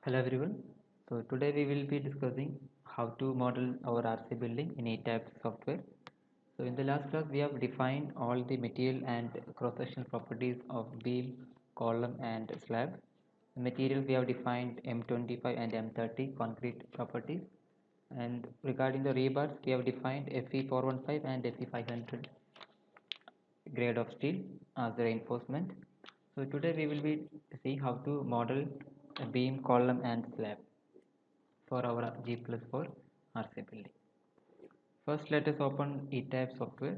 Hello everyone. So today we will be discussing how to model our RC building in E-type software. So in the last class we have defined all the material and cross-sectional properties of beam, column and slab. The material we have defined M25 and M30 concrete properties, and regarding the rebars we have defined Fe415 and Fe500 grade of steel as the reinforcement. So today we will be see how to model a beam, column and slab for our G+4 RC building. First let us open E-type software.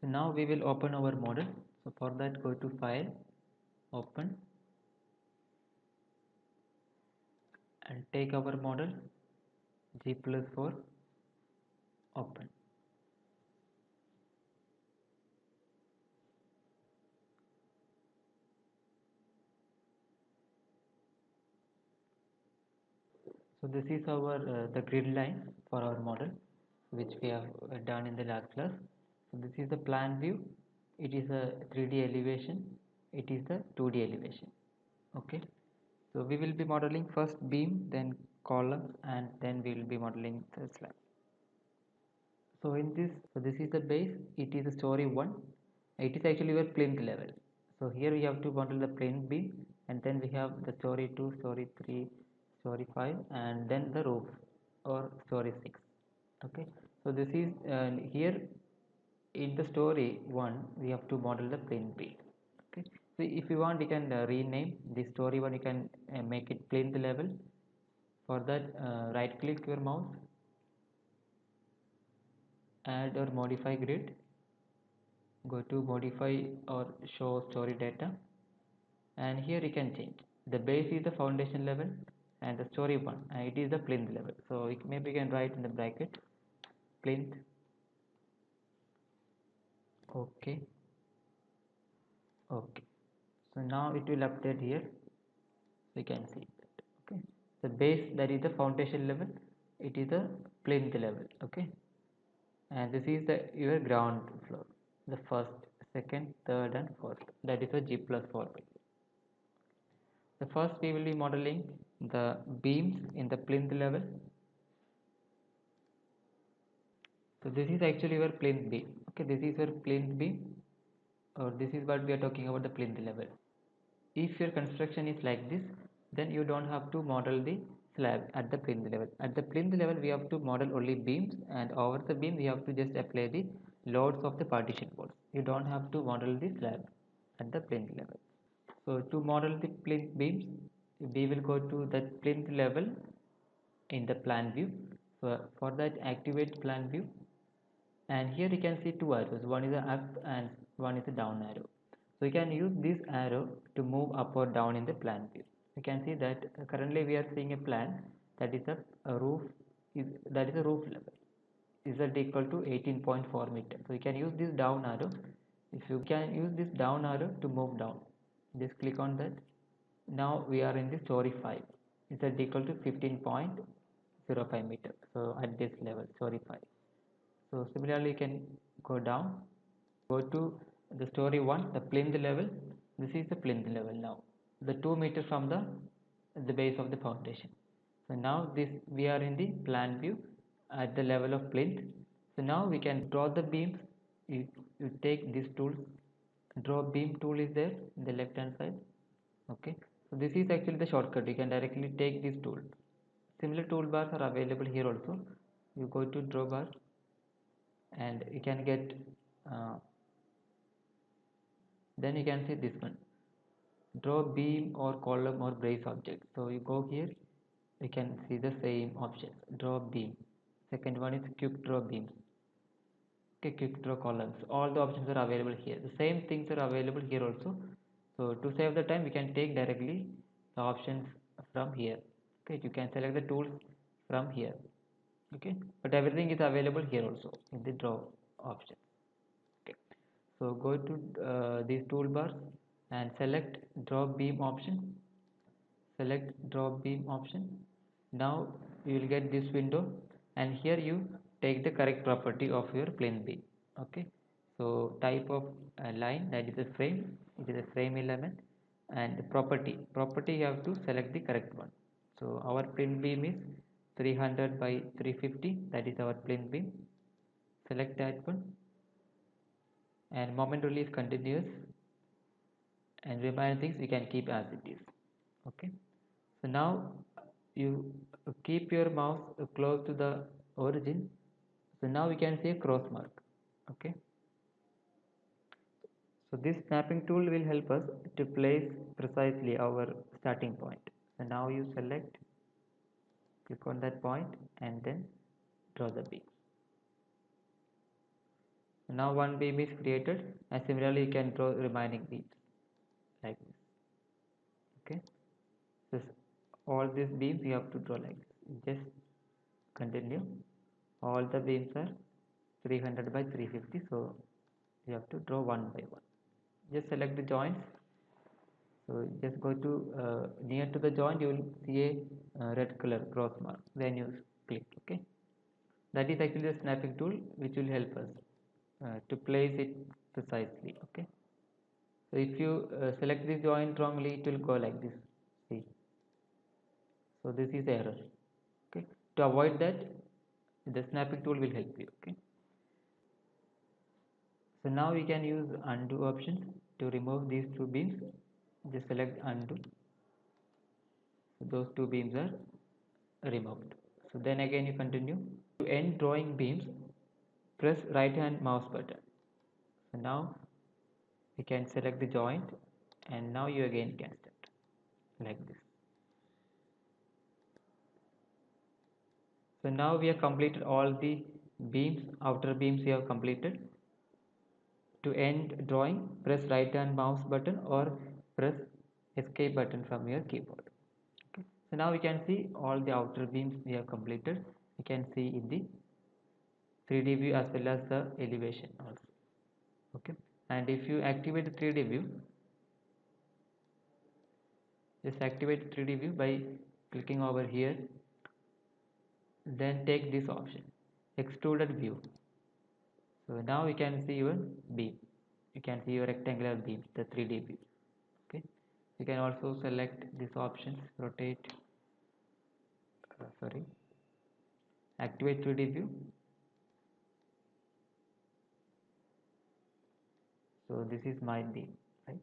So now we will open our model. So for that go to file, open, and take our model G+4, open. So this is our the grid line for our model which we have done in the last class. So this is the plan view. It is a 3D elevation. It is the 2D elevation. Okay. So we will be modeling first beam, then columns, and then we will be modeling the slab. So in this, so this is the base. It is a story 1. It is actually your plinth level. So here we have to model the plinth beam, and then we have the story 2, story 3, story 5, and then the roof or story 6. Okay. So this is here in the story 1 we have to model the plinth beam. Okay. So if you want, you can rename the story 1. You can make it plinth level. For that, right click your mouse, add or modify grid, go to modify or show story data, and here you can change the base is the foundation level and the story 1 it is the plinth level. So maybe you can write in the bracket plinth. Okay. Okay. So now it will update here. So you can see that. Okay. The base, that is the foundation level, it is the plinth level. Okay. And this is the your ground floor, the first, second, third and fourth, that is the G+4. The first we will be modeling the beams in the plinth level. So this is actually your plinth beam. Okay, this is your plinth beam, or this is what we are talking about, the plinth level. If your construction is like this, then you don't have to model the slab at the plinth level. At the plinth level we have to model only beams, and over the beam we have to just apply the loads of the partition walls. You don't have to model the slab at the plinth level. So to model the plinth beams, we will go to the plinth level in the plan view. So for that, activate plan view, and here you can see two arrows. One is the up and one is the down arrow. So you can use this arrow to move up or down in the plan view. You can see that currently we are seeing a plan that is a roof that is a roof level is that equal to 18.4 meter. So you can use this down arrow. If you can use this down arrow to move down, just click on that. Now we are in the story 5. Is that equal to 15.05 meter. So at this level, story 5. So similarly you can go down, go to the story 1, the plinth level. This is the plinth level now, the 2 meter from the base of the foundation. So now this we are in the plan view at the level of plinth. So now we can draw the beams. You take this tool, draw beam tool is there in the left hand side. Okay, so this is actually the shortcut. You can directly take this tool. Similar toolbars are available here also. You go to draw bar and you can get then you can see this one, draw beam or column or brace object. So you go here, you can see the same options, draw beam. Second one is quick draw beams. Okay, quick draw columns. All the options are available here. The same things are available here also. So to save the time, we can take directly the options from here. Okay, you can select the tools from here. Okay, but everything is available here also in the draw option. Okay, so go to these toolbars and select draw beam option. Select draw beam option. Now you will get this window, and here you take the correct property of your plane beam. Okay, so type of line, that is a frame, it is a frame element, and property you have to select the correct one. So our plane beam is 300 by 350, that is our plane beam. Select that one, and moment release continuous, and remaining things you can keep as it is. Okay, so now you keep your mouse close to the origin. So now we can see a cross mark. Okay, so this snapping tool will help us to place precisely our starting point. So now you select, click on that point, and then draw the beam. So now one beam is created, and similarly you can draw remaining beams like this. Okay, so all these beams you have to draw like this. Just continue. All the beams are 300 by 350, so you have to draw one by one. Just select the joints. So just go to near to the joint, you will see a red color cross mark, then you click. Okay, that is actually the snapping tool which will help us to place it precisely. Okay, so if you select this joint wrongly, it will go like this. See, so this is error. Okay, to avoid that, the snapping tool will help you. Okay, so now we can use undo options to remove these two beams. Just select undo. So those two beams are removed. So then again you continue. To end drawing beams, press right hand mouse button. So now you can select the joint, and now you again can start like this. So now we have completed all the beams, outer beams we have completed. To end drawing, press right hand mouse button or press escape button from your keyboard. Okay. So now we can see all the outer beams we have completed. You can see in the 3D view as well as the elevation also. Okay, and if you activate the 3D view, just activate 3D view by clicking over here, then take this option, extruded view. So now you can see your beam, you can see your rectangular beams, the 3D view. Okay, you can also select this option, rotate, activate 3D view. So this is my beam, right?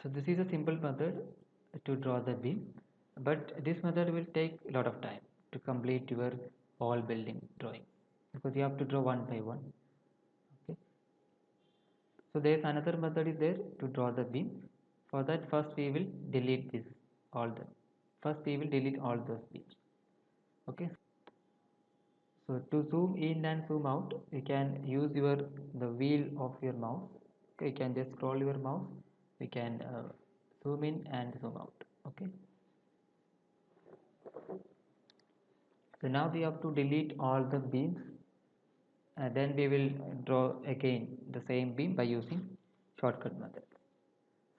So this is a simple method to draw the beam, but this method will take a lot of time to complete your whole building drawing, because you have to draw one by one. Okay, so there is another method is there to draw the beam. For that, first we will delete this first we will delete all those beams. Okay, so to zoom in and zoom out, you can use the wheel of your mouse. Okay, you can just scroll your mouse, you can zoom in and zoom out. Okay, so now we have to delete all the beams, and then we will draw again the same beam by using shortcut method.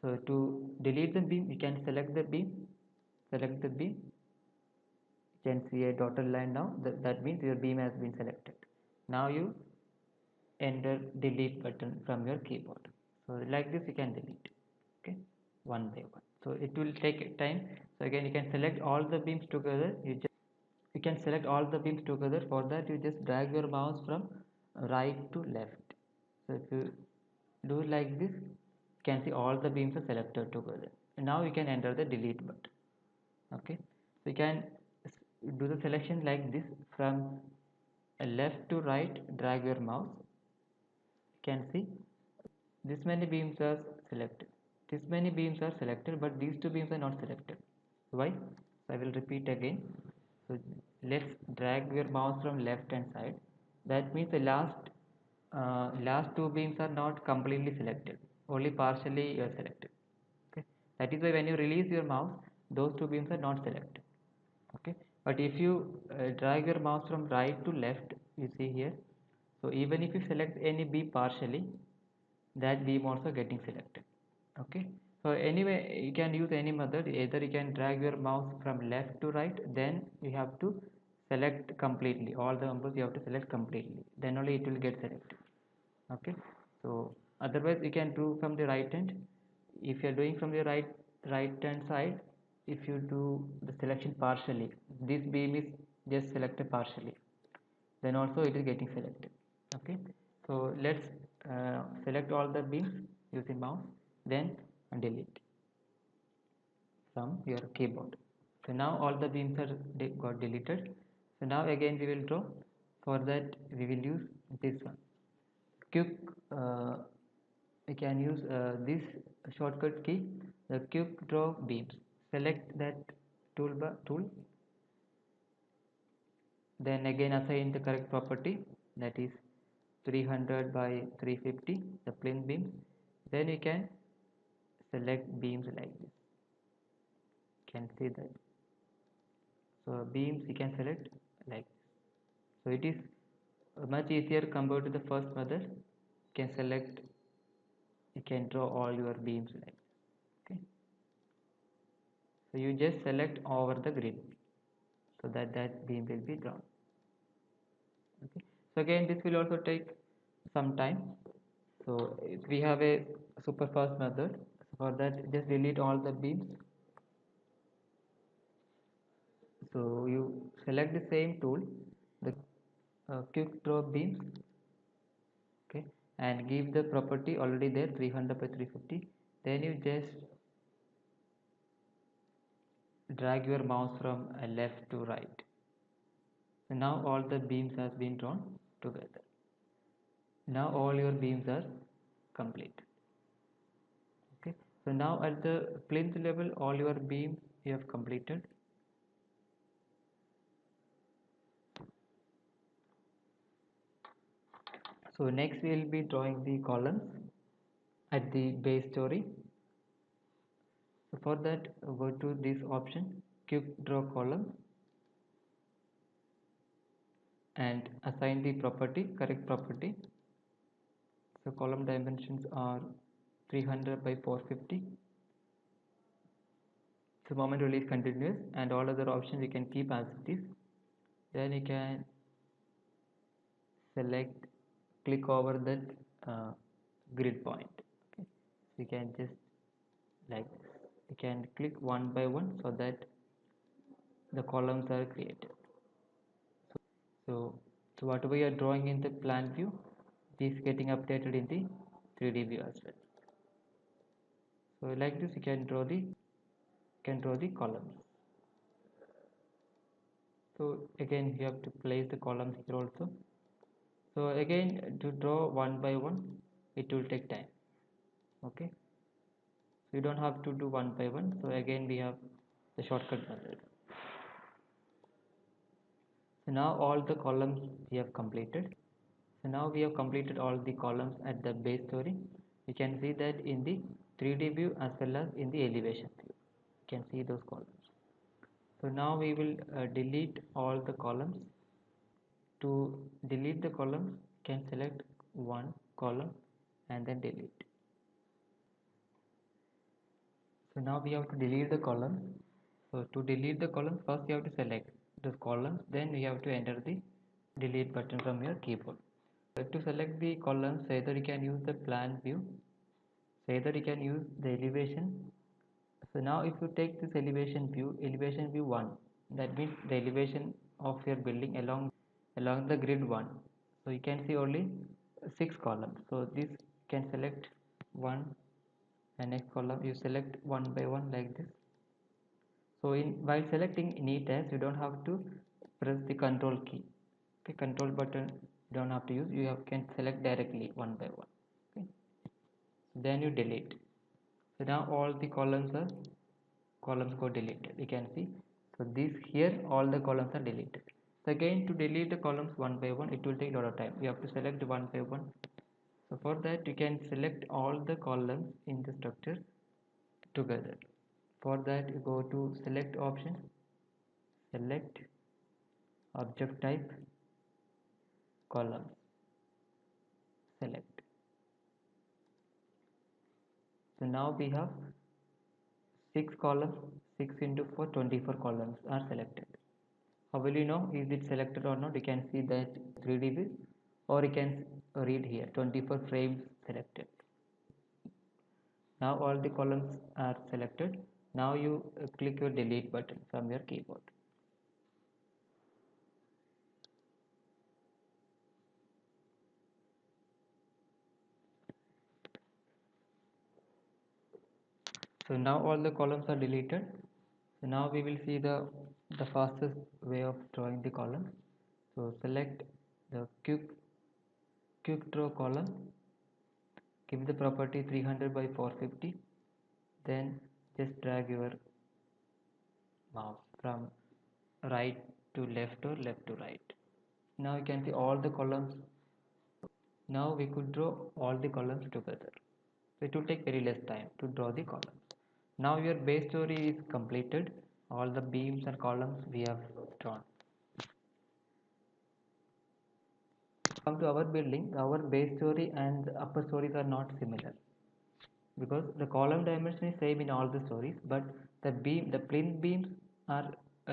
So to delete the beam, you can select the beam, you can see a dotted line now, that means your beam has been selected. Now you enter delete button from your keyboard. So like this you can delete. Okay, one by one. So it will take time. So again you can select all the beams together. You can select all the beams together. For that you just drag your mouse from right to left. So if you do like this, you can see all the beams are selected together. And now you can enter the delete button. Okay, so you can do the selection like this, from left to right, drag your mouse. You can see this many beams are selected, but these two beams are not selected. Why? So I will repeat again. So let's drag your mouse from left hand side. That means the last two beams are not completely selected, only partially you are selected. Okay, that is why when you release your mouse, those two beams are not selected. Okay, but if you drag your mouse from right to left, you see here, so even if you select any beam partially, that beam also getting selected. Okay, so anyway you can use any method. Either you can drag your mouse from left to right, then you have to select completely. All the numbers you have to select completely, then only it will get selected. Okay, so otherwise you can do from the right hand. If you are doing from the right hand side, if you do the selection partially, this beam is just selected partially, then also it is getting selected. Okay, so let's select all the beams using mouse, then delete from your keyboard. So now all the beams are got deleted. So now again we will draw. For that we will use this one, quick. We can use this shortcut key, the quick draw beams. Select that tool, then again assign the correct property, that is 300 by 350, the plane beams. Then you can select beams like this. You can see that. So beams you can select like this. So it is much easier compared to the first method. You can select, you can draw all your beams like this. Okay, so you just select over the grid so that beam will be drawn. Okay, so again this will also take some time. So if we have a super fast method, for that just delete all the beams. So you select the same tool, the quick draw beams. Okay, and give the property already there, 300 by 350. Then you just drag your mouse from left to right. So now all the beams has been drawn together. Now all your beams are complete. Okay, so now at the plinth level all your beams you have completed. So next we will be drawing the columns at the base story. So for that go to this option, quick draw column, and assign the property, correct property. So column dimensions are 300 by 450. So moment release continuous, and all other options you can keep as it is. Then you can select, click over that grid point. Okay, so you can just like this. You can click one by one so that the columns are created. So whatever you are drawing in the plan view, this is getting updated in the 3D view as well. So like this you can draw the columns. So again you have to place the columns here also. So again to draw one by one it will take time. Okay, so you don't have to do one by one. So again we have the shortcut method. So now all the columns we have completed. So now we have completed all the columns at the base story. You can see that in the 3D view as well as in the elevation view. You can see those columns. So now we will delete all the columns. To delete the columns, you can select one column and then delete. So now we have to delete the columns. So to delete the columns, first you have to select the columns, then you have to enter the delete button from your keyboard. To select the columns, either you can use the plan view, so either you can use the elevation. So now if you take this elevation view 1, that means the elevation of your building along the grid 1. So you can see only 6 columns. So this can select 1, and next column you select one by one like this. So while selecting in each task you don't have to press the control key. Okay, control button you don't have to use, can select directly one by one. Okay, then you delete. So now all the columns got deleted, you can see. So this here all the columns are deleted. So again to delete the columns one by one it will take a lot of time. You have to select one by one. So for that you can select all the columns in the structure together. For that you go to select option, select object type, columns, select. So now we have 6 columns, 6 into 4, 24 columns are selected. How will you know is it selected or not? You can see that 3D view, or you can read here 24 frames selected. Now all the columns are selected. Now you click your delete button from your keyboard. So now all the columns are deleted. So now we will see the fastest way of drawing the column. So select the quick draw column, give the property 300 by 450, then just drag your mouse from right to left or left to right. Now you can see all the columns. Now we could draw all the columns together. So it will take very less time to draw the columns. Now your base story is completed. All the beams and columns we have drawn. Come to our building, our base story and the upper stories are not similar, because the column dimension is same in all the stories, but the plinth beams are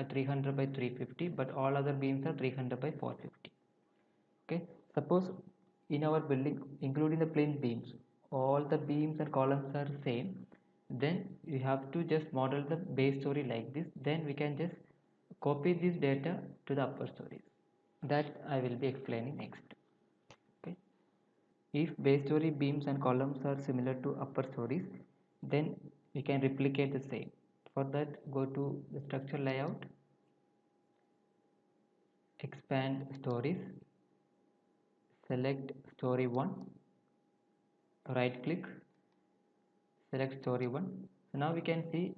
300 by 350, but all other beams are 300 by 450. Okay, suppose in our building, including the plinth beams, all the beams and columns are same, then you have to just model the base story like this. Then we can just copy this data to the upper stories. That I will be explaining next. Okay, if base story beams and columns are similar to upper stories, then we can replicate the same. For that, go to the structure layout, expand stories, select story 1, right click, select story 1. So now we can see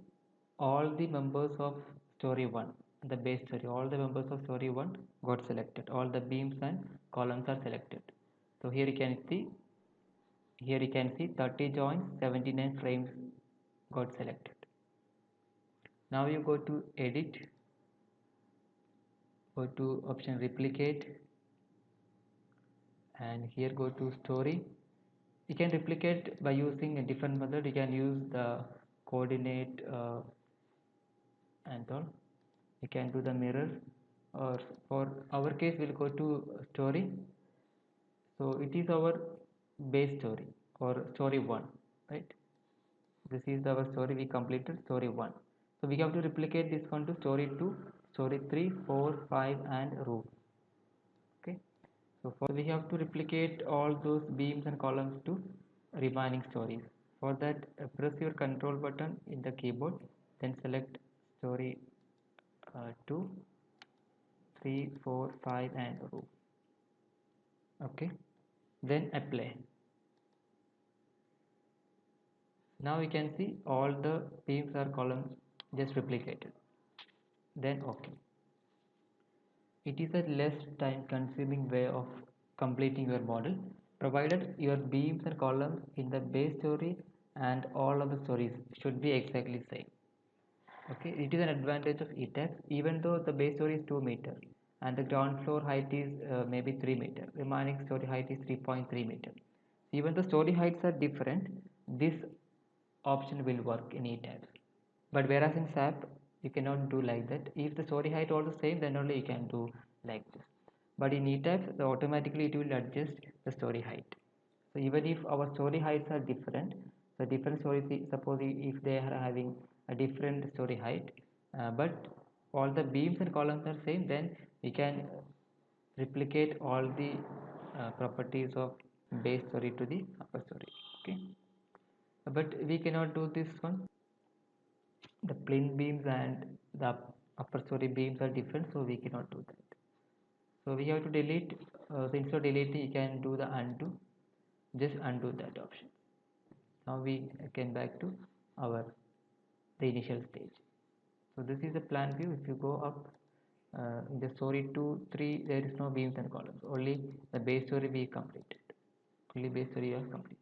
all the members of story 1, the base story, all the members of story 1 got selected, all the beams and columns are selected. So here you can see 30 joints, 79 frames got selected. Now you go to edit, go to option replicate, and here go to story. You can replicate by using a different method. You can use the coordinate and all. You can do the mirror, or for our case we'll go to story. So it is our base story or story 1, right? This is our story, we completed story 1. So we have to replicate this one to story 2, story 3, 4, 5 and roof. Okay, so for we have to replicate all those beams and columns to remaining stories. For that, press your control button in the keyboard, then select story 2, 3, 4, 5 and roof. Okay, then apply. Now you can see all the beams or columns just replicated. Then okay. It is a less time consuming way of completing your model, provided your beams and columns in the base story and all other stories should be exactly same. Okay, it is an advantage of ETABS. Even though the base story is 2 meter and the ground floor height is maybe 3 meter, remaining story height is 3.3 meter. Even the story heights are different, this option will work in ETABS. But whereas in SAP, you cannot do like that. If the story height also same, then only you can do like this. But in ETABS, automatically it will adjust the story height. So even if our story heights are different, so different stories, suppose if they are having a different story height, but all the beams and columns are same, then we can replicate all the properties of base story to the upper story. Okay, but we cannot do this one. The plinth beams and the upper story beams are different, so we cannot do that. So we have to delete. So instead of deleting, you can do the undo. Just undo that option. Now we came back to our the initial stage. So this is the plan view. If you go up in the story 2, 3, there is no beams and columns. Only the base story we completed. Only base story we have completed.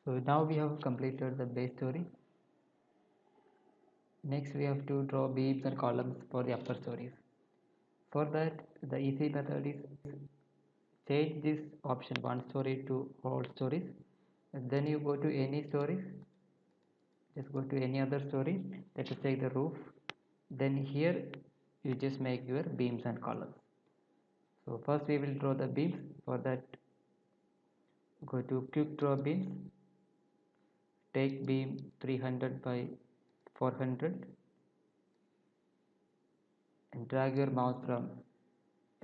So now we have completed the base story. Next we have to draw beams and columns for the upper stories. For that, the easy method is change this option 1 story to all stories, and then you go to any stories, just go to any other story, let us take the roof. Then here you just make your beams and columns. So first we will draw the beams. For that, go to quick draw beams, take beam 300 by 400 and drag your mouse from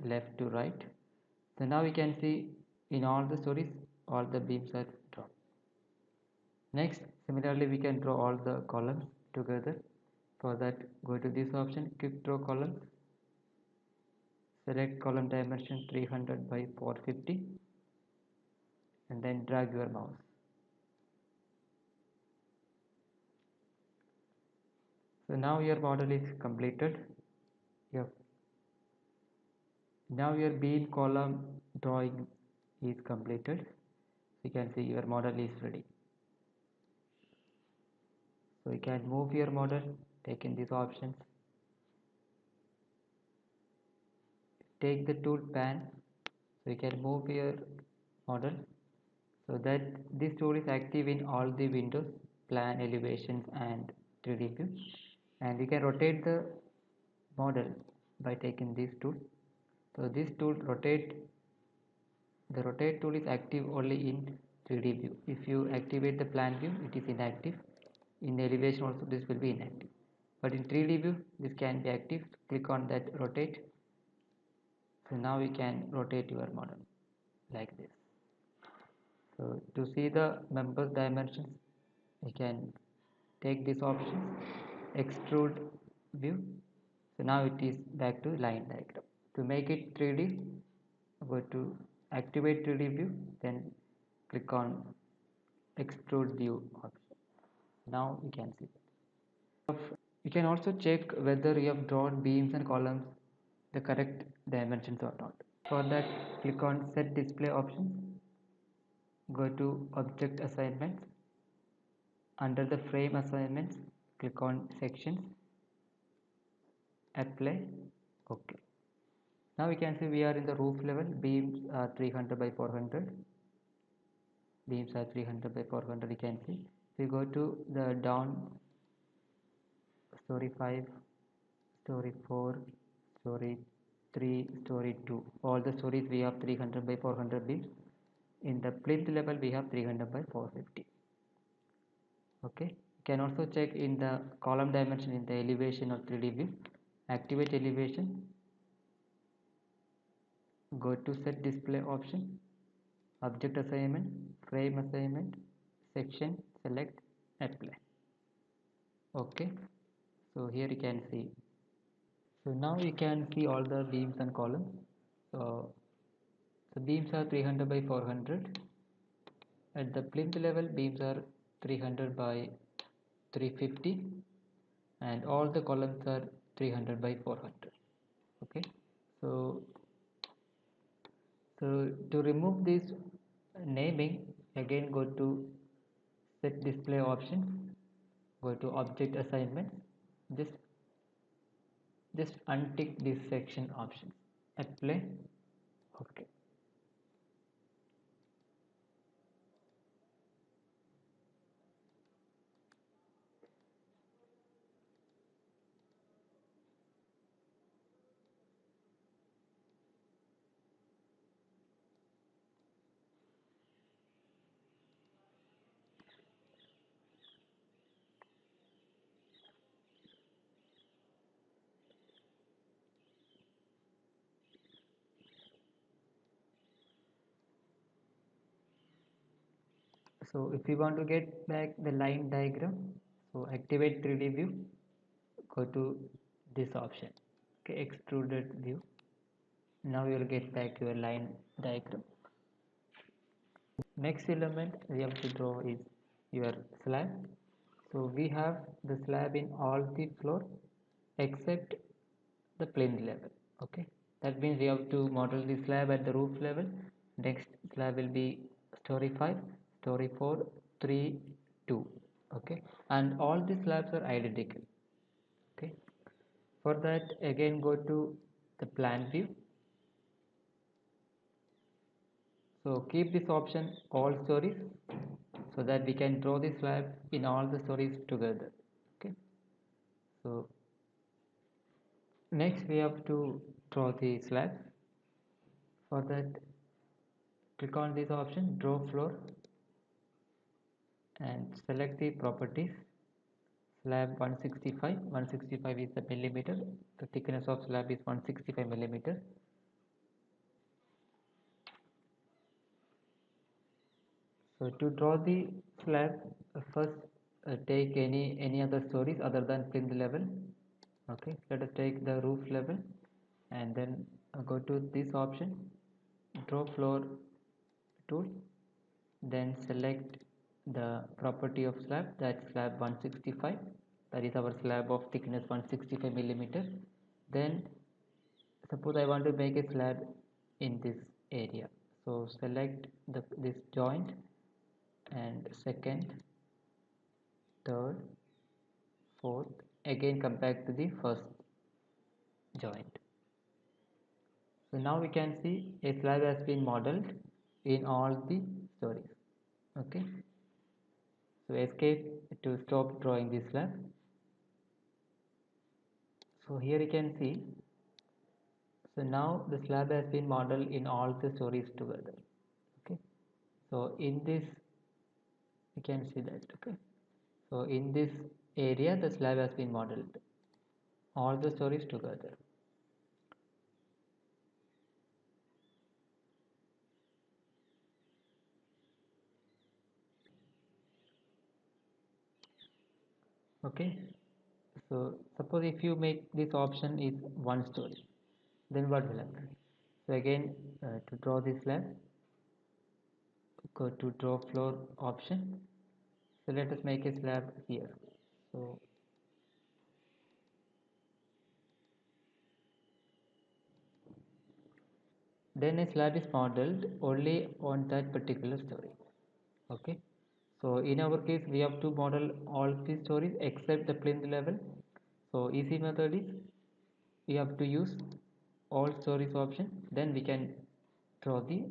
left to right. So now we can see in all the stories all the beams are drawn. Next, similarly we can draw all the columns together. For that, go to this option, quick draw columns, select column dimension 300 by 450 and then drag your mouse. So now your model is completed. Now your beam column drawing is completed. You can see your model is ready. So you can move your model, take in these options, take the tool pan, so you can move your model so that this tool is active in all the windows, plan, elevations and 3D view, and you can rotate the model by taking this tool. So this tool the rotate tool is active only in 3D view. If you activate the plan view, it is inactive. In elevation also this will be inactive, but in 3D view this can be active. Click on that rotate. So now you can rotate your model like this. So to see the members dimensions, you can take this option, extrude view. So now it is back to line diagram. To make it 3D, go to activate 3D view, then click on extrude view option. Now you can see that. You can also check whether you have drawn beams and columns the correct dimensions or not. For that, click on set display options, go to object assignments. Under the frame assignments, click on sections, apply, OK. Now we can see we are in the roof level. Beams are 300 by 400. Beams are 300 by 400. You can see. We go to the down, story 5, story 4, story 3, story 2. All the stories we have 300 by 400 beams. In the plinth level we have 300 by 450. Okay. You can also check in the column dimension in the elevation or 3D view. Activate elevation. Go to set display option, object assignment, frame assignment, section, select, apply. Okay. So here you can see. So now you can see all the beams and columns. So the beams are 300 by 400. At the plinth level, beams are 300 by 350 and all the columns are 300 by 400. Okay. So to remove this naming, again go to set display options, go to object assignments, just untick this section option, apply, okay. So if you want to get back the line diagram, so activate 3D view, go to this option, okay, extruded view. Now you will get back your line diagram. Next element we have to draw is your slab. So we have the slab in all the floor except the plinth level. Okay, that means we have to model the slab at the roof level. Next slab will be story 5, story 4, 3, 2. Okay, and all the slabs are identical. Okay, for that again go to the plan view. So keep this option all stories so that we can draw the slab in all the stories together. Okay, so Next we have to draw the slab. For that, click on this option, draw floor, and select the properties. Slab 165. 165 is the millimeter. The thickness of slab is 165 millimeter. So to draw the slab, first take any other stories other than plinth level. Okay, let us take the roof level, and then go to this option, draw floor tool, then select the property of slab, that's slab 165, that is our slab of thickness 165 millimeter. Then suppose I want to make a slab in this area, so select this joint, and second, third, fourth, again come back to the first joint. So now we can see a slab has been modeled in all the stories. Okay, so escape to stop drawing this slab. So here you can see, so now the slab has been modeled in all the stories together. Okay, so in this you can see that. Okay, so in this area the slab has been modeled all the stories together. Okay, so suppose if you make this option is one story, then what will happen? So again, to draw this slab, go to draw floor option. So let us make a slab here. So then a slab is modeled only on that particular story. Okay, so in our case we have to model all the stories except the plinth level. So easy method is we have to use all stories option, then we can draw the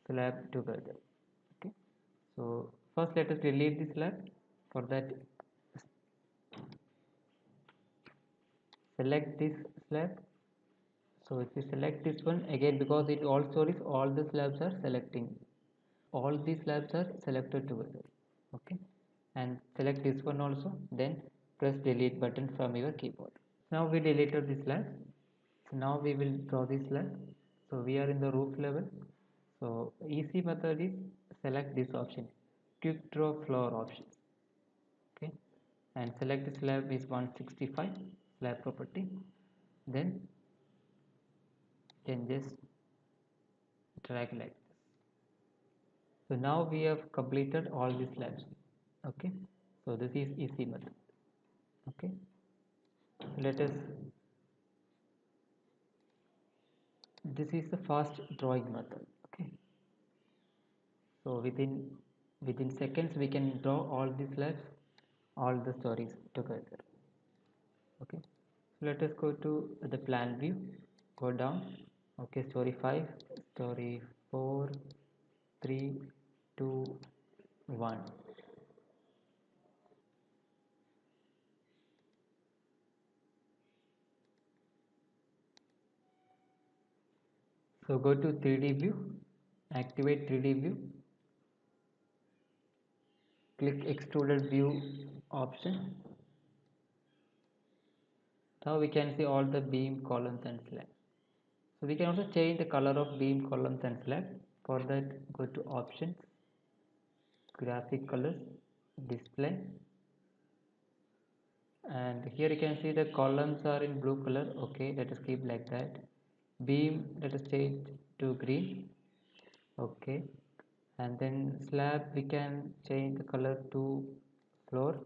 slab together. Okay, so first let us delete the slab. For that, select this slab. So if you select this one again, because it all stories, all the slabs are selecting, all these slabs are selected together. Okay, and select this one also, then press delete button from your keyboard. Now we deleted this slab. So now we will draw this slab. So we are in the roof level. So easy method is select this option, quick draw floor option. Okay, and select the slab is 165 slab property. Then can just drag like this. So now we have completed all the slabs. Okay, so this is easy method. Okay, let us, this is the fast drawing method. Okay, so within seconds we can draw all the slabs, all the stories together. Okay, so let us go to the plan view, go down. Okay, story 5, story 4, 3, 2, 1. So go to 3D view, activate 3D view, click extruded view option. Now we can see all the beam, columns and slabs. So we can also change the color of beam, columns and slabs. For that, go to options, graphic colors, display, and here you can see the columns are in blue color. Okay, let us keep like that. Beam, let us change to green. Okay, and then slab we can change the color to floor.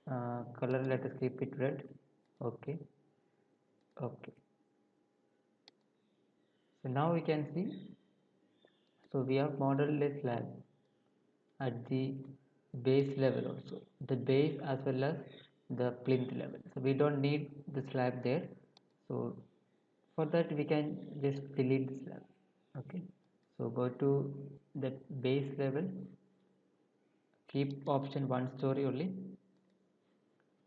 Color, let us keep it red. Okay, okay, so now we can see, so we have modeled a slab at the base level also, the base as well as the plinth level. So we don't need the slab there. So for that we can just delete the slab. Okay, so go to the base level, keep option one story only,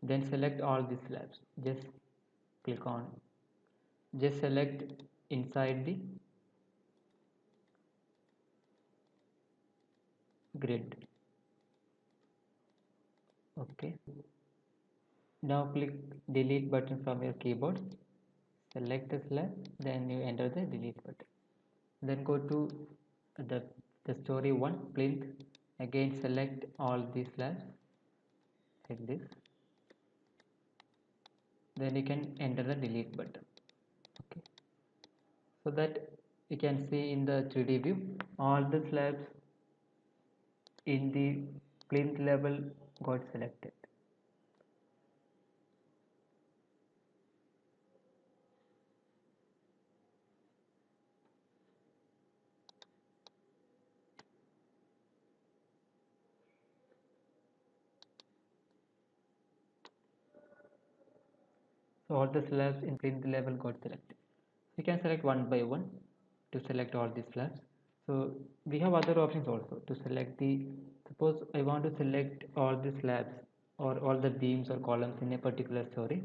then select all the slabs, just click on, just select inside the grid. Okay, now click delete button from your keyboard, select the slab, then you enter the delete button, then go to the, the story 1 plinth, again select all these slabs like this, then you can enter the delete button. Okay, so that you can see in the 3D view all the slabs in the plinth level got selected. So all the slabs in plinth level got selected. You can select one by one to select all these slabs. So we have other options also to select the, suppose I want to select all the slabs or all the beams or columns in a particular story.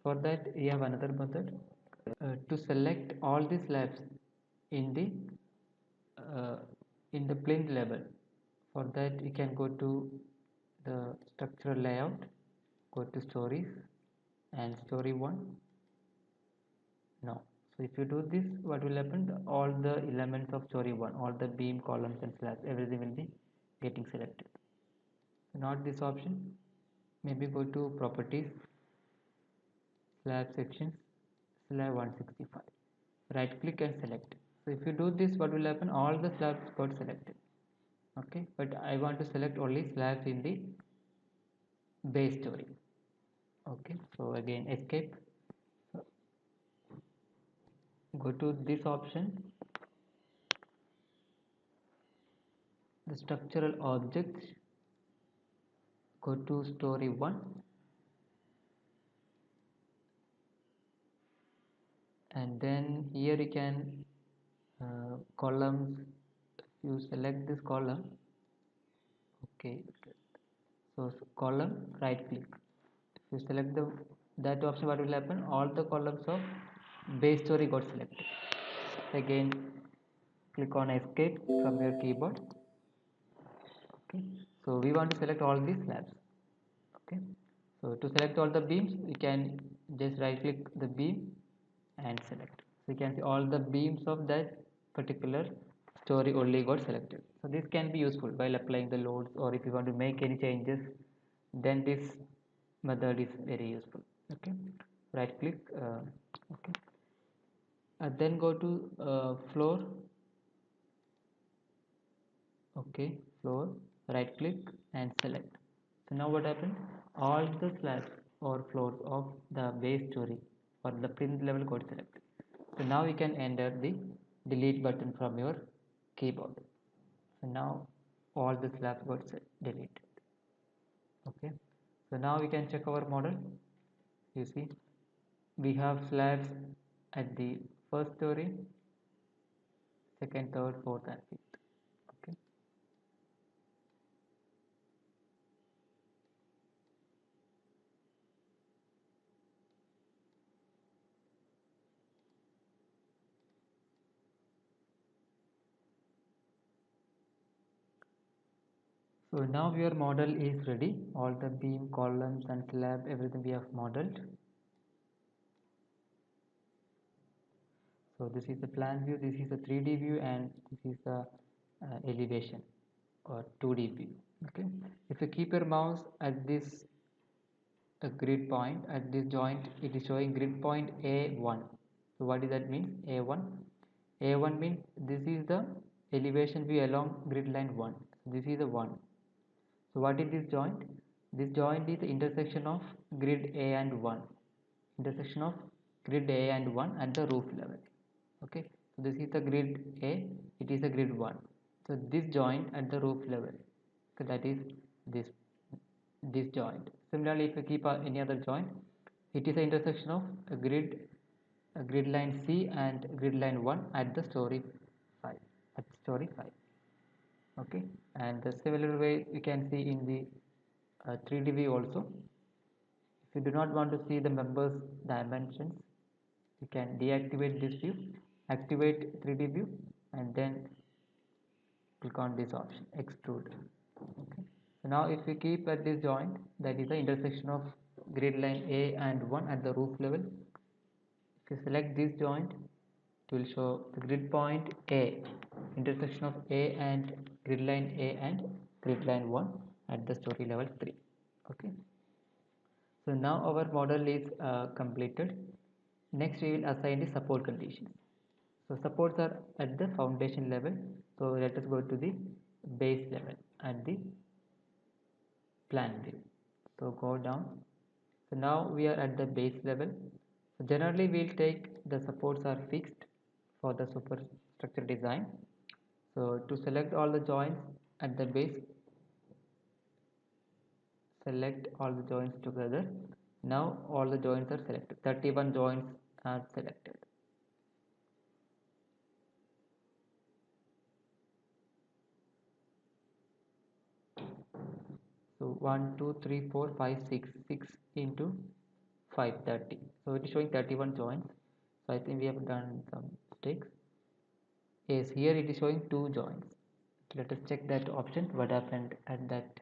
For that we have another method to select all the slabs in the uh, plinth level. For that you can go to the structural layout, go to stories and story 1 now. So if you do this, what will happen, all the elements of story 1, all the beam, columns and slabs, everything will be getting selected. Not this option, maybe go to properties, slab sections, slab 165, right click and select. So if you do this, what will happen, all the slabs got selected. Okay, but I want to select only slabs in the base story. Okay, so again escape, go to this option, the structural objects, go to story 1 and then here you can columns, you select this column. Okay, so column, right click, if you select the that option, what will happen, all the columns of base story got selected. Again click on escape from your keyboard. Okay, so we want to select all these slabs. Okay, so to select all the beams, you can just right click the beam and select. So you can see all the beams of that particular story only got selected. So this can be useful while applying the loads, or if you want to make any changes, then this method is very useful. Okay, right click, okay, then go to floor. Okay, floor, right click and select. So now what happened, all the slabs or floors of the base story or the plinth level got selected. So now you can enter the delete button from your keyboard. So now all the slabs got deleted. Okay, so now we can check our model. You see we have slabs at the first story, second, third, fourth and fifth. Okay, so now your model is ready. All the beam, columns and slab, everything we have modeled. So this is the plan view, this is the 3D view and this is the elevation or 2D view. Okay, if you keep your mouse at this grid point, at this joint, it is showing grid point A1. So what does that mean? A1. A1 means this is the elevation view along grid line 1. So this is the 1. So what is this joint? This joint is the intersection of grid A and 1. Intersection of grid A and 1 at the roof level. Okay, so this is the grid A, it is the grid 1. So this joint at the roof level, okay, that is this joint. Similarly, if you keep any other joint, it is the intersection of a grid line C and grid line 1 at the story 5, at story 5. Okay, and the similar way you can see in the 3D view also. If you do not want to see the members dimensions, you can deactivate this view, activate 3D view, and then click on this option, extrude. Okay. So now if we keep at this joint, that is the intersection of grid line A and 1 at the roof level. If you select this joint, it will show the grid point A, intersection of A and grid line A and grid line 1 at the story level 3. Okay. So now our model is completed. Next we will assign the support conditions. So supports are at the foundation level. So let us go to the base level at the plan view. So go down. So now we are at the base level. So generally we will take the supports are fixed for the superstructure design. So to select all the joints at the base, select all the joints together. Now all the joints are selected. 31 joints are selected. So 1, 2, 3, 4, 5, 6. 6 into 5, 30. So it is showing 31 joints. So I think we have done some mistakes. Yes, here it is showing 2 joints. Let us check that option. What happened at that?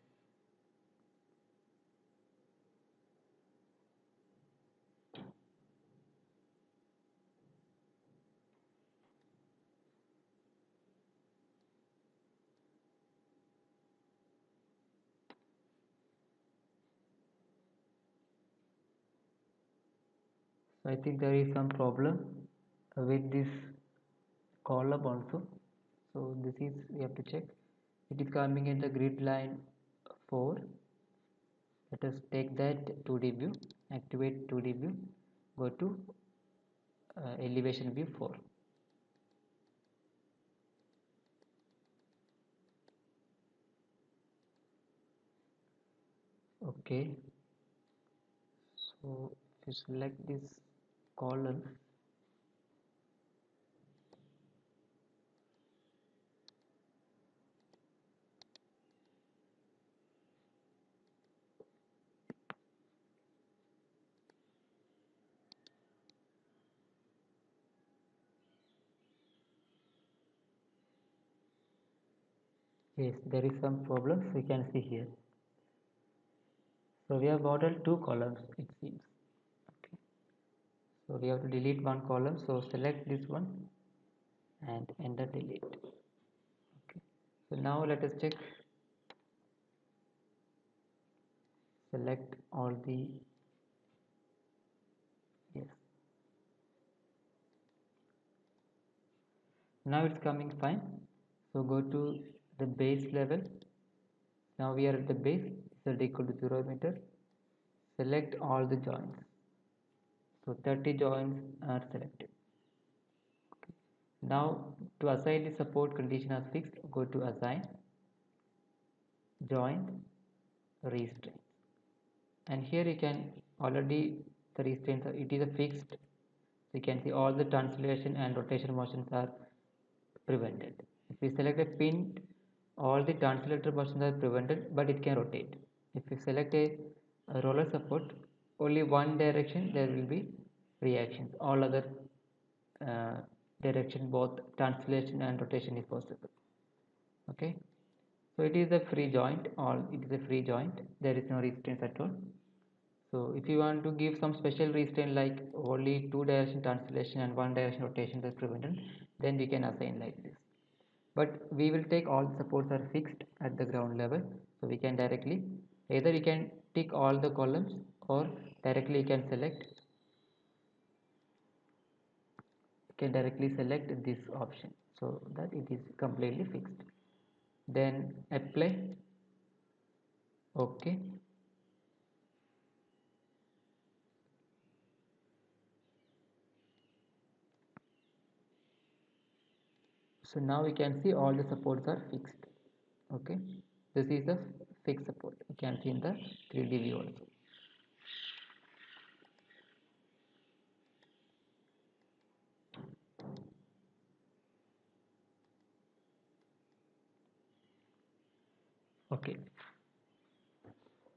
So I think there is some problem with this column also. So this is, we have to check. It is coming in the grid line 4. Let us take that 2D view, activate 2D view, go to elevation view 4. Okay, so if you select this column, yes, there is some problems we can see here. So we have modeled 2 columns, it seems. Okay, so we have to delete one column. So select this one and enter delete. Okay, so now let us check. Select all the, yes. Now it's coming fine. So go to the base level. Now we are at the base, z equal to 0 meter. Select all the joints. So 30 joints are selected. Okay. Now to assign the support condition as fixed, go to assign, joint, restraints. And here you can already, the restraints are, it is a fixed. So you can see all the translation and rotation motions are prevented. If we select a pin, all the translator motions are prevented, but it can rotate. If you select a roller support, only one direction there will be reactions. All other direction, both translation and rotation is possible. Okay, so it is a free joint. All it is a free joint. There is no restraints at all. So if you want to give some special restraint like only 2 direction translation and 1 direction rotation is prevented, then we can assign like this. But we will take all the supports are fixed at the ground level, so we can directly, either we can tick all the columns or directly you can select, this option so that it is completely fixed. Then apply. Okay, so now we can see all the supports are fixed. Okay, this is the fixed support, you can see in the 3D view also. Okay,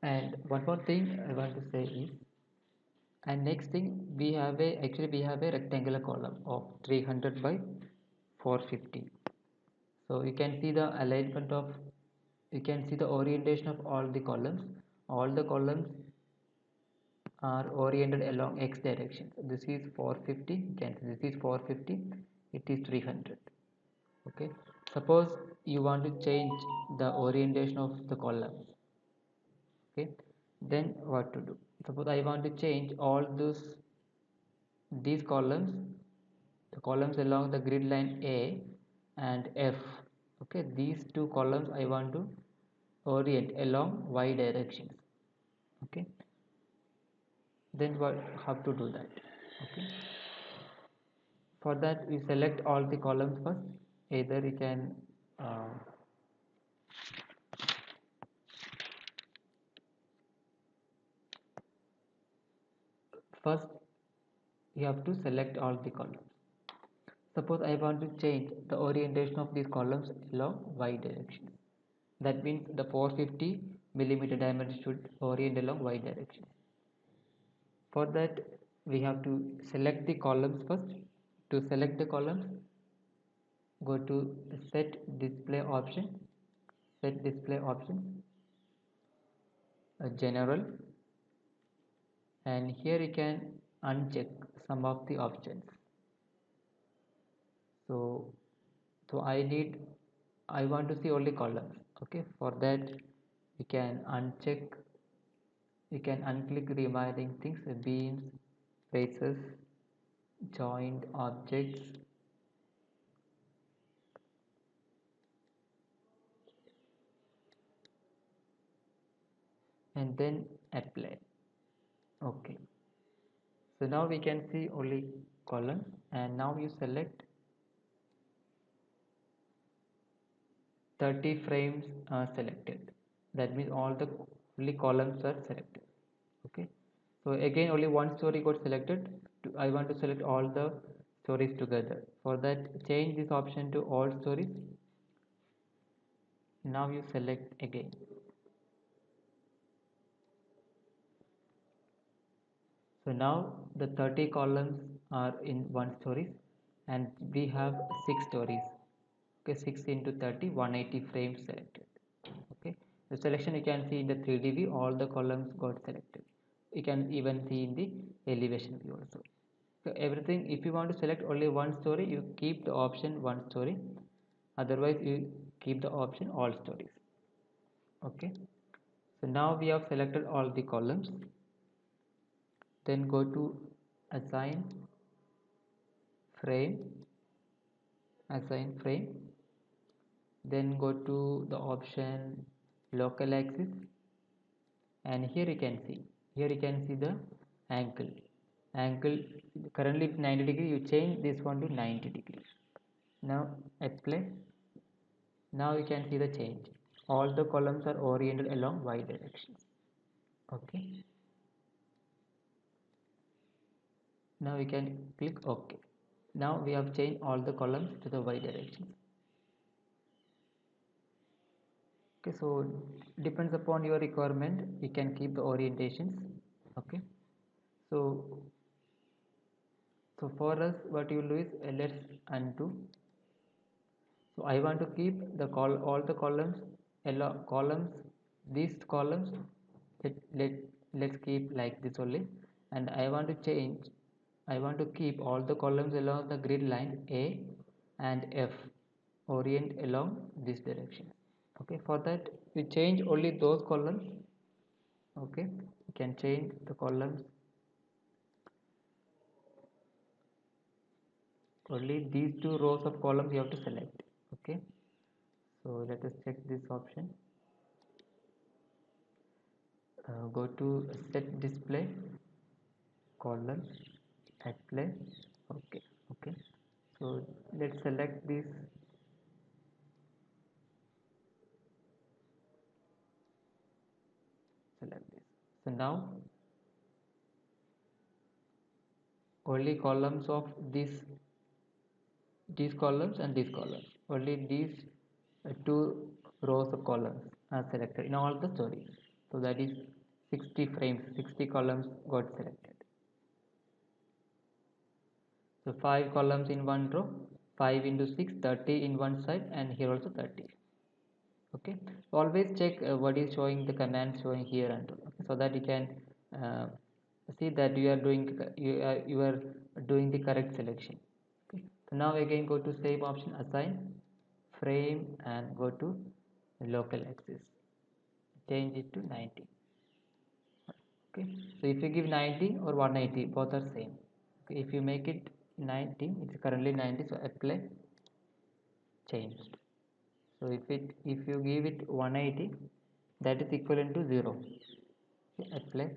and one more thing I want to say is, And next thing, we have a rectangular column of 300 by 450. So you can see the alignment of, you can see the orientation of all the columns. All the columns are oriented along x direction. So this is 450, you can see this is 450, it is 300. Okay, suppose you want to change the orientation of the columns. Okay, then what to do? Suppose I want to change all these columns, the columns along the grid line A and F. Okay, these two columns I want to orient along y directions. Okay, then what, how to do that? Okay, for that we select all the columns first. Either you can first you have to select all the columns. Suppose I want to change the orientation of these columns along y direction. That means the 450 millimeter diamond should orient along y direction. For that we have to select the columns first. To select the columns, go to set display option, general, and here you can uncheck some of the options. So I want to see only columns. Okay, for that you can uncheck, you can unclick remaining things, beams, faces, joint objects, and then apply. Okay, so now we can see only columns, and now you select 30 frames are selected. That means all the only columns are selected. Okay, so again only one story got selected. I want to select all the stories together. For that, change this option to all stories. Now you select again. So now the 30 columns are in one stories, and we have 6 stories. Okay, 6 into 30, 180 frames selected. Okay, the selection you can see in the 3D view, all the columns got selected. You can even see in the elevation view also. So everything, if you want to select only one story, you keep the option one story. Otherwise, you keep the option all stories. Okay, so now we have selected all the columns. Then go to assign frame, then go to the option local axis, and here you can see, the angle currently 90 degree, you change this one to 90 degree. Now apply. Now you can see the change, all the columns are oriented along y direction. Okay, now we can click OK. Now we have changed all the columns to the y direction. Okay, so depends upon your requirement, you can keep the orientations. Okay, so for us what you will do is, let's undo. So I want to keep the all the columns these columns, let's keep like this only. And I want to change, I want to keep all the columns along the grid line A and F orient along this direction. Okay, for that we change only those columns. Okay, you can change the columns, only these two rows of columns you have to select. Okay, so let us check this option. Go to set display column, apply. Okay, so let's select this, so now only columns of these columns and these columns, only these two rows of columns are selected in all the stories. So that is 60 frames, 60 columns got selected. So 5 columns in one row, 5 into 6, 30 in one side, and here also 30. Okay, always check what is showing the command showing here and okay, so that you can uh, see that you are doing the correct selection. Okay, so now again go to same option, assign frame, and go to local axis, change it to 90. Okay, so if you give 90 or 180, both are same. Okay, if you make it 90, it's currently 90, so apply, changed. So if you give it 180, that is equivalent to 0. Okay, apply.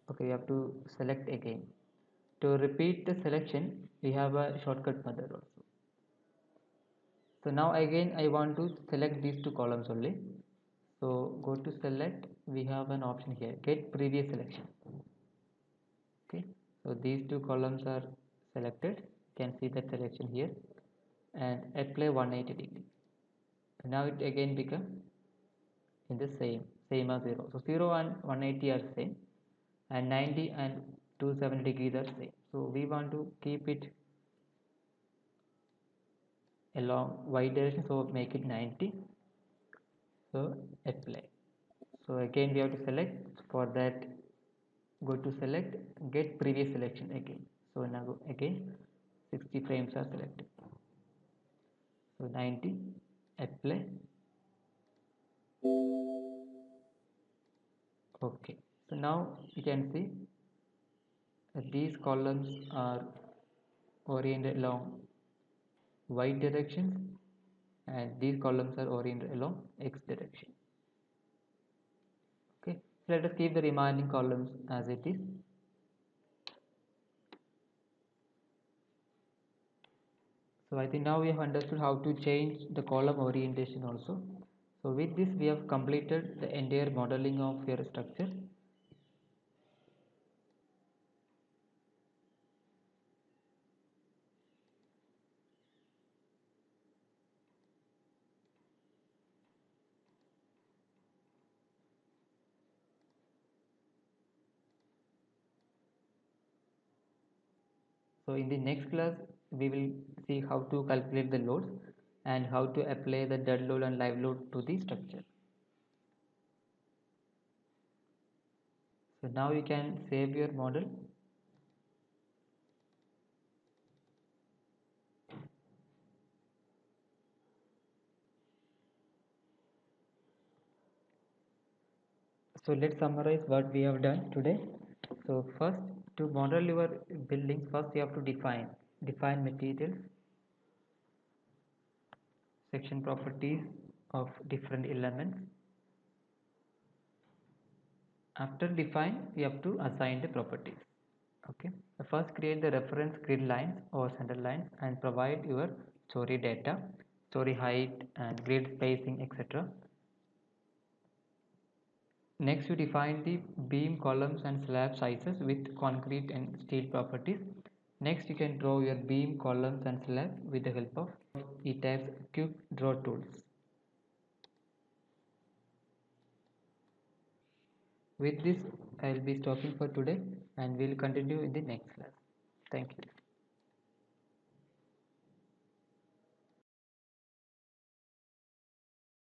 Okay, you have to select again. To repeat the selection, we have a shortcut method also. So now again I want to select these two columns only. So go to select, we have an option here, get previous selection. Okay, so these two columns are selected, you can see that selection here, and apply 180 degree. Now it again become in the same as 0. So 0 and 180 are same, and 90 and 270 degrees are same. So we want to keep it along y direction, so make it 90. So apply. So again we have to select, for that go to select, get previous selection again. So now again 60 frames are selected, so 90, apply. Okay, so now you can see these columns are oriented along y directions, and these columns are oriented along x direction. Okay, so let us keep the remaining columns as it is. So I think now we have understood how to change the column orientation also. So with this we have completed the entire modeling of your structure. So in the next class we will see how to calculate the loads and how to apply the dead load and live load to the structure. So now you can save your model. So let's summarize what we have done today. So first, to model your buildings, first you have to define materials, section properties of different elements. After define, you have to assign the properties. Okay, so first create the reference grid lines or center lines and provide your story data, story height and grid spacing, etc. Next, you define the beam, columns and slab sizes with concrete and steel properties. Next, you can draw your beam, columns and slab with the help of E-Type's Quick Draw tools. With this, I will be stopping for today and we will continue in the next class. Thank you.